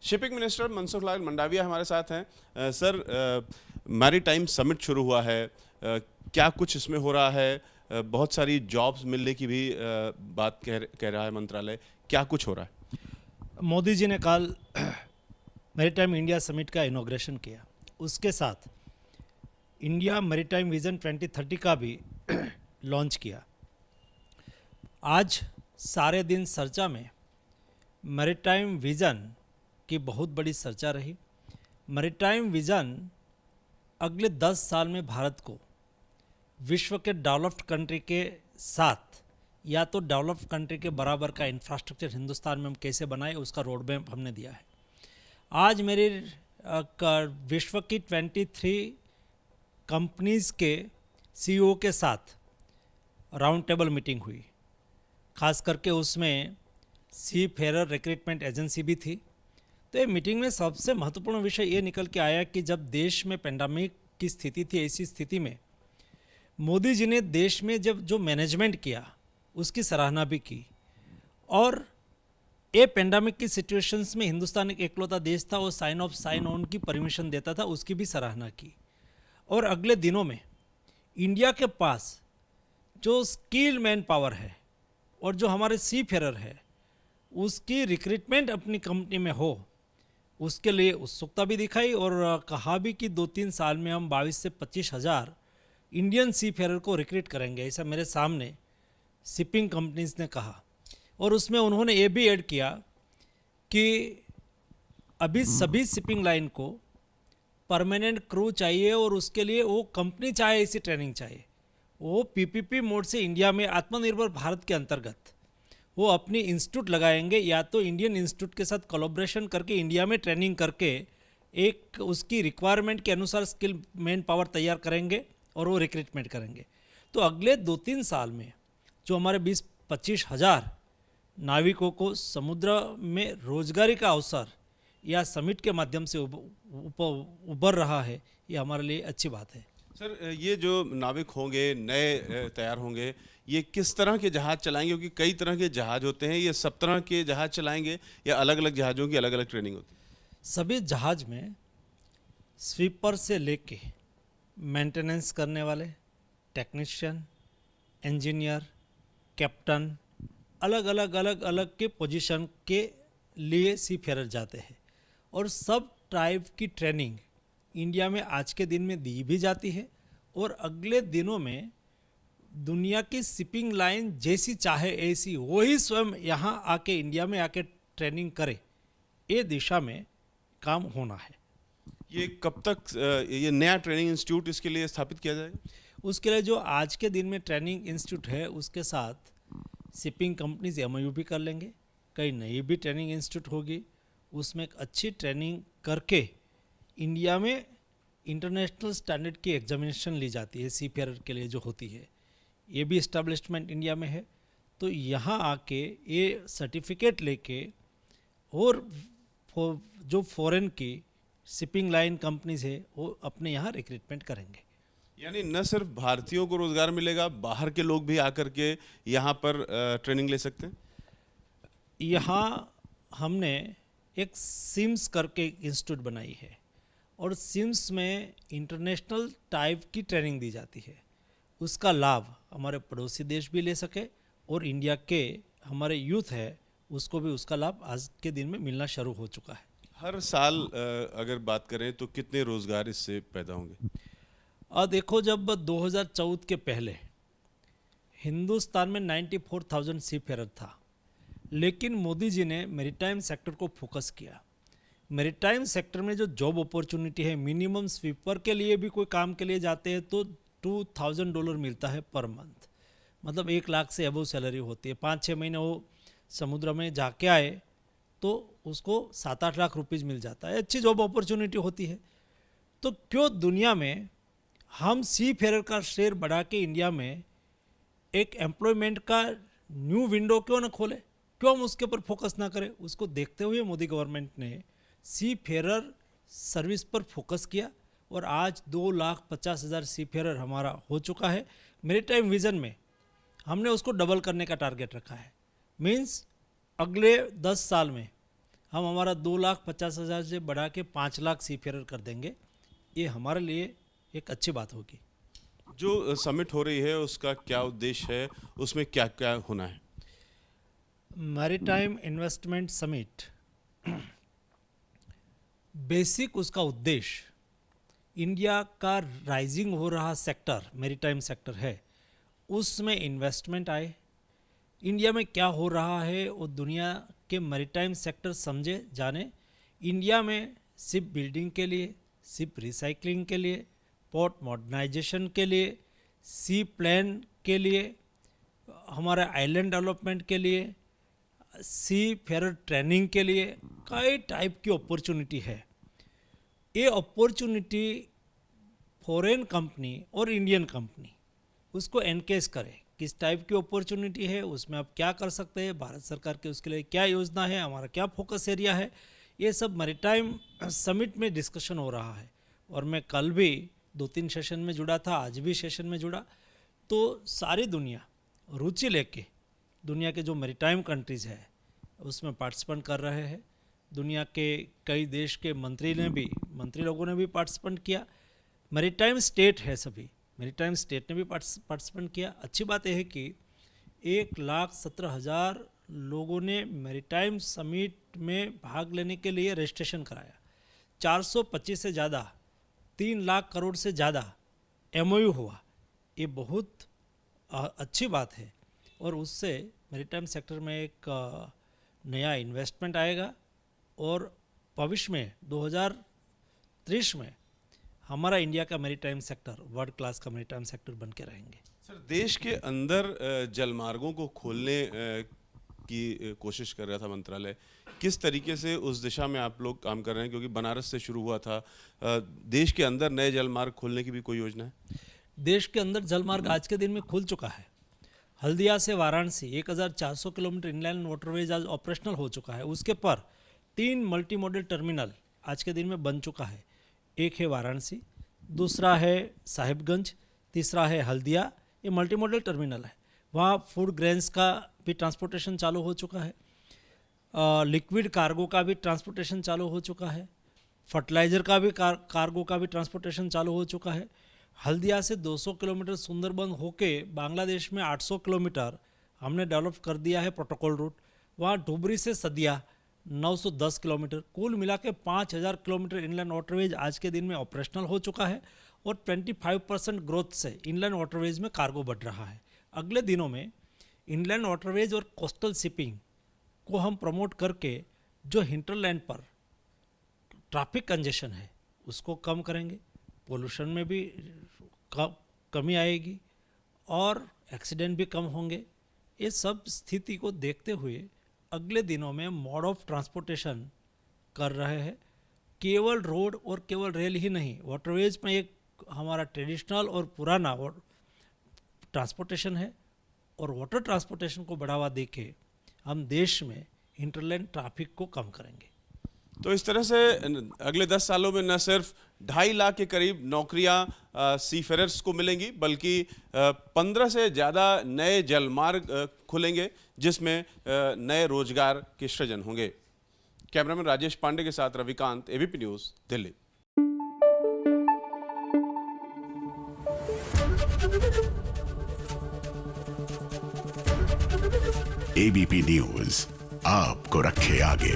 Shipping minister Mansukh Lal Mandaviya हमारे साथ हैं। सर, मैरीटाइम समिट शुरू हुआ है, क्या कुछ इसमें हो रहा है? बहुत सारी जॉब्स मिलने की भी बात कह रहा है मंत्रालय, क्या कुछ हो रहा है? मोदी जी ने कल मैरीटाइम इंडिया समिट का इनॉग्रेशन किया। उसके साथ इंडिया मैरीटाइम विजन 2030 का भी लॉन्च किया। आज सारे दिन चर्चा में मैरीटाइम विजन की बहुत बड़ी चर्चा रही। मैरीटाइम विजन अगले 10 साल में भारत को विश्व के डेवलप्ड कंट्री के साथ या तो डेवलप्ड कंट्री के बराबर का इंफ्रास्ट्रक्चर हिंदुस्तान में हम कैसे बनाए, उसका रोड मैप हमने दिया है। आज मेरी विश्व की 23 कंपनीज़ के सीईओ के साथ राउंड टेबल मीटिंग हुई। खास करके उसमें सी फेरर रिक्रूटमेंट एजेंसी भी थी। तो ये मीटिंग में सबसे महत्वपूर्ण विषय ये निकल के आया कि जब देश में पेंडेमिक की स्थिति थी, ऐसी स्थिति में मोदी जी ने देश में जब जो मैनेजमेंट किया उसकी सराहना भी की, और ये पेंडेमिक की सिचुएशंस में हिंदुस्तान एक एकलौता देश था वो साइन ऑफ साइन ऑन की परमिशन देता था, उसकी भी सराहना की। और अगले दिनों में इंडिया के पास जो स्किल मैन पावर है और जो हमारे सी फेरर है उसकी रिक्रूटमेंट अपनी कंपनी में हो, उसके लिए उत्सुकता भी दिखाई और कहा भी कि 2-3 साल में हम 22 से 25 हज़ार इंडियन सी फेरर को रिक्रूट करेंगे, ऐसा मेरे सामने शिपिंग कंपनीज ने कहा। और उसमें उन्होंने ये भी ऐड किया कि अभी सभी शिपिंग लाइन को परमानेंट क्रू चाहिए और उसके लिए वो कंपनी चाहे ऐसी ट्रेनिंग चाहिए। वो पीपीपी मोड से इंडिया में आत्मनिर्भर भारत के अंतर्गत वो अपनी इंस्टीट्यूट लगाएंगे, या तो इंडियन इंस्टीट्यूट के साथ कोलैबोरेशन करके इंडिया में ट्रेनिंग करके एक उसकी रिक्वायरमेंट के अनुसार स्किल मैन पावर तैयार करेंगे और वो रिक्रूटमेंट करेंगे। तो अगले 2-3 साल में जो हमारे 20-25 हज़ार नाविकों को समुद्र में रोजगारी का अवसर या समिट के माध्यम से उभर रहा है, ये हमारे लिए अच्छी बात है। सर, ये जो नाविक होंगे नए तैयार होंगे, ये किस तरह के जहाज़ चलाएंगे? क्योंकि कई तरह के जहाज़ होते हैं, ये सब तरह के जहाज़ चलाएंगे या अलग अलग जहाज़ों की अलग अलग ट्रेनिंग होती है? सभी जहाज में स्वीपर से लेके मेंटेनेंस करने वाले, टेक्नीशियन, इंजीनियर, कैप्टन, अलग अलग के पोजीशन के लिए सी फेरर जाते हैं। और सब टाइप की ट्रेनिंग इंडिया में आज के दिन में दी भी जाती है, और अगले दिनों में दुनिया की शिपिंग लाइन जैसी चाहे ऐसी वही स्वयं यहाँ आके इंडिया में आके ट्रेनिंग करे, ये दिशा में काम होना है। ये कब तक ये नया ट्रेनिंग इंस्टीट्यूट इसके लिए स्थापित किया जाएगा? उसके लिए जो आज के दिन में ट्रेनिंग इंस्टीट्यूट है उसके साथ शिपिंग कंपनीज एमओयू भी कर लेंगे, कई नई भी ट्रेनिंग इंस्टीट्यूट होगी, उसमें एक अच्छी ट्रेनिंग करके इंडिया में इंटरनेशनल स्टैंडर्ड की एग्जामिनेशन ली जाती है सी फेरर के लिए जो होती है, ये भी इस्टेब्लिशमेंट इंडिया में है। तो यहाँ आके ये सर्टिफिकेट लेके और जो फॉरेन की शिपिंग लाइन कंपनीज है वो अपने यहाँ रिक्रूटमेंट करेंगे। यानी न सिर्फ भारतीयों को रोजगार मिलेगा, बाहर के लोग भी आकर के यहाँ पर ट्रेनिंग ले सकते हैं। यहाँ हमने एक सिम्स करके इंस्टीट्यूट बनाई है, और सिम्स में इंटरनेशनल टाइप की ट्रेनिंग दी जाती है। उसका लाभ हमारे पड़ोसी देश भी ले सके, और इंडिया के हमारे यूथ है उसको भी उसका लाभ आज के दिन में मिलना शुरू हो चुका है। हर साल अगर बात करें तो कितने रोजगार इससे पैदा होंगे? और देखो, जब 2014 के पहले हिंदुस्तान में 94,000 सी फेरर था, लेकिन मोदी जी ने मैरीटाइम सेक्टर को फोकस किया। मैरीटाइम सेक्टर में जो जॉब अपॉर्चुनिटी है, मिनिमम स्वीपर के लिए भी कोई काम के लिए जाते हैं तो $2,000 मिलता है पर मंथ, मतलब 1 लाख से अबव सैलरी होती है। 5-6 महीने वो समुद्र में जाके आए तो उसको 7-8 लाख रुपीज़ मिल जाता है, अच्छी जॉब अपॉर्चुनिटी होती है। तो क्यों दुनिया में हम सी फेरर का शेयर बढ़ा के इंडिया में एक एम्प्लॉयमेंट का न्यू विंडो क्यों ना खोले, क्यों हम उसके ऊपर फोकस ना करें? उसको देखते हुए मोदी गवर्नमेंट ने सी फेरर सर्विस पर फोकस किया, और आज 2,50,000 सी फेरर हमारा हो चुका है। मैरीटाइम विजन में हमने उसको डबल करने का टारगेट रखा है। मीन्स अगले 10 साल में हम हमारा 2,50,000 से बढ़ा के 5 लाख सीफेयर कर देंगे। ये हमारे लिए एक अच्छी बात होगी। जो समिट हो रही है उसका क्या उद्देश्य है, उसमें क्या क्या होना है? मैरीटाइम इन्वेस्टमेंट समिट बेसिक उसका उद्देश्य इंडिया का राइजिंग हो रहा सेक्टर मैरीटाइम सेक्टर है, उसमें इन्वेस्टमेंट आए, इंडिया में क्या हो रहा है वो दुनिया के मैरीटाइम सेक्टर समझे जाने, इंडिया में शिप बिल्डिंग के लिए, शिप रिसाइकलिंग के लिए, पोर्ट मॉडर्नाइजेशन के लिए, सी प्लान के लिए, हमारे आइलैंड डेवलपमेंट के लिए, सी फेयर ट्रेनिंग के लिए कई टाइप की अपॉर्चुनिटी है। ये अपॉर्चुनिटी फॉरेन कंपनी और इंडियन कंपनी उसको एनकेज करे, किस टाइप की अपॉर्चुनिटी है, उसमें आप क्या कर सकते हैं, भारत सरकार के उसके लिए क्या योजना है, हमारा क्या फोकस एरिया है, ये सब मैरीटाइम समिट में डिस्कशन हो रहा है। और मैं कल भी 2-3 सेशन में जुड़ा था, आज भी सेशन में जुड़ा, तो सारी दुनिया रुचि लेके दुनिया के जो मैरीटाइम कंट्रीज़ है उसमें पार्टिसिपेंट कर रहे हैं। दुनिया के कई देश के मंत्री लोगों ने भी पार्टिसिपेंट किया। मैरीटाइम स्टेट है, सभी मैरीटाइम स्टेट ने भी पार्टिसिपेंट किया। अच्छी बात यह है कि 1,17,000 लोगों ने मैरीटाइम समिट में भाग लेने के लिए रजिस्ट्रेशन कराया। 425 से ज़्यादा, 3 लाख करोड़ से ज़्यादा MOU हुआ। ये बहुत अच्छी बात है और उससे मैरीटाइम सेक्टर में एक नया इन्वेस्टमेंट आएगा और भविष्य में 2030 में हमारा इंडिया का मैरीटाइम सेक्टर वर्ल्ड क्लास का मैरीटाइम सेक्टर बन के रहेंगे। सर, देश के अंदर जलमार्गों को खोलने की कोशिश कर रहा था मंत्रालय, किस तरीके से उस दिशा में आप लोग काम कर रहे हैं? क्योंकि बनारस से शुरू हुआ था, देश के अंदर नए जलमार्ग खोलने की भी कोई योजना है? देश के अंदर जलमार्ग आज के दिन में खुल चुका है। हल्दिया से वाराणसी 1,400 किलोमीटर इनलैंड वाटरवेज आज ऑपरेशनल हो चुका है। उसके पर 3 मल्टी मॉडल टर्मिनल आज के दिन में बन चुका है। एक है वाराणसी, दूसरा है साहिबगंज, तीसरा है हल्दिया। ये मल्टी मॉडल टर्मिनल है। वहाँ फूड ग्रेन्स का भी ट्रांसपोर्टेशन चालू हो चुका है, लिक्विड कार्गो का भी ट्रांसपोर्टेशन चालू हो चुका है, फर्टिलाइज़र का भी कार्गो का भी ट्रांसपोर्टेशन चालू हो चुका है। हल्दिया से 200 किलोमीटर सुंदरबन होके बांग्लादेश में 800 किलोमीटर हमने डेवलप कर दिया है प्रोटोकॉल रूट। वहाँ डुबरी से सदिया 910 किलोमीटर, कुल मिला के 5,000 किलोमीटर इनलैंड वाटरवेज आज के दिन में ऑपरेशनल हो चुका है और 25% ग्रोथ से इनलैंड वाटरवेज में कार्गो बढ़ रहा है। अगले दिनों में इनलैंड वाटरवेज और कोस्टल शिपिंग को हम प्रमोट करके जो हिंटरलैंड पर ट्रैफिक कंजेशन है उसको कम करेंगे, पोल्यूशन में भी कमी आएगी और एक्सीडेंट भी कम होंगे। ये सब स्थिति को देखते हुए अगले दिनों में मोड ऑफ ट्रांसपोर्टेशन कर रहे हैं। केवल रोड और केवल रेल ही नहीं, वाटरवेज में एक हमारा ट्रेडिशनल और पुराना ट्रांसपोर्टेशन है और वाटर ट्रांसपोर्टेशन को बढ़ावा देके हम देश में इंटरलैंड ट्रैफिक को कम करेंगे। तो इस तरह से अगले 10 सालों में न सिर्फ 2.5 लाख के करीब नौकरियां सीफेयरर्स को मिलेंगी, बल्कि 15 से ज़्यादा नए जलमार्ग खुलेंगे जिसमें नए रोजगार के सृजन होंगे। कैमरामैन राजेश पांडे के साथ Ravikant, ABP news, Delhi. ABP news आपको रखे आगे।